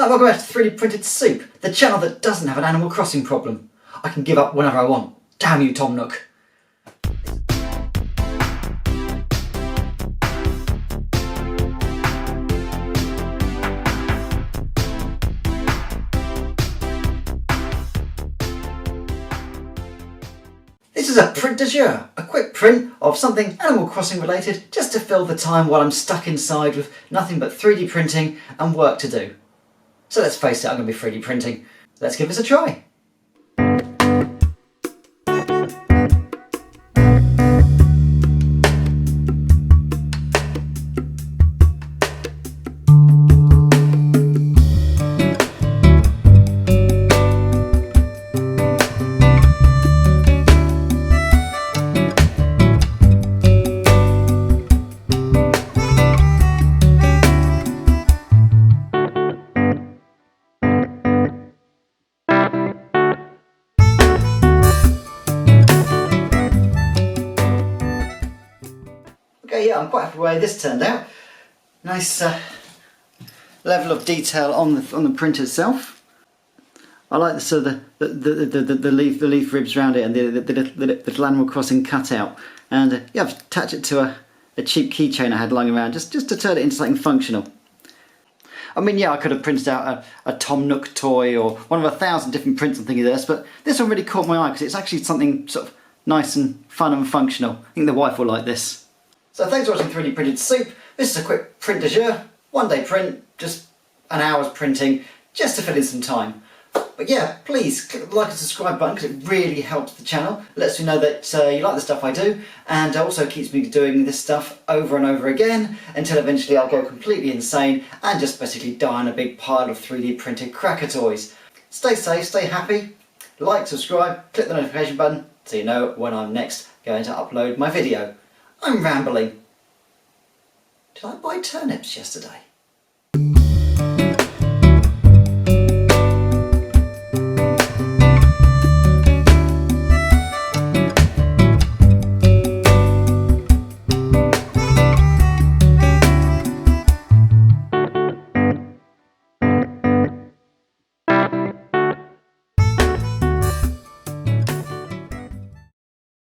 Hi, welcome back to 3D Printed Soup, the channel that doesn't have an Animal Crossing problem. I can give up whenever I want. Damn you, Tom Nook. This is a print de jour, a quick print of something Animal Crossing related just to fill the time while I'm stuck inside with nothing but 3D printing and work to do. So let's face it, I'm going to be 3D printing. Let's give this a try. Okay, yeah, I'm quite happy with the way this turned out. Nice level of detail on the print itself. I like the sort of the leaf ribs around it and the little Animal Crossing cutout. And yeah, I've attached it to a cheap keychain I had lying around just to turn it into something functional. I mean, yeah, I could have printed out a Tom Nook toy or one of 1,000 different prints on Thingiverse, but this one really caught my eye because it's actually something sort of nice and fun and functional. I think the wife will like this. So thanks for watching 3D Printed Soup. This is a quick print de jour, one-day print, just an hour's printing, just to fill in some time. But yeah, please click the like and subscribe button because it really helps the channel. It lets me know that you like the stuff I do, and also keeps me doing this stuff over and over again until eventually I'll go completely insane and just basically die in a big pile of 3D printed cracker toys. Stay safe, stay happy, like, subscribe, click the notification button so you know when I'm next going to upload my video. I'm rambling. Did I buy turnips yesterday?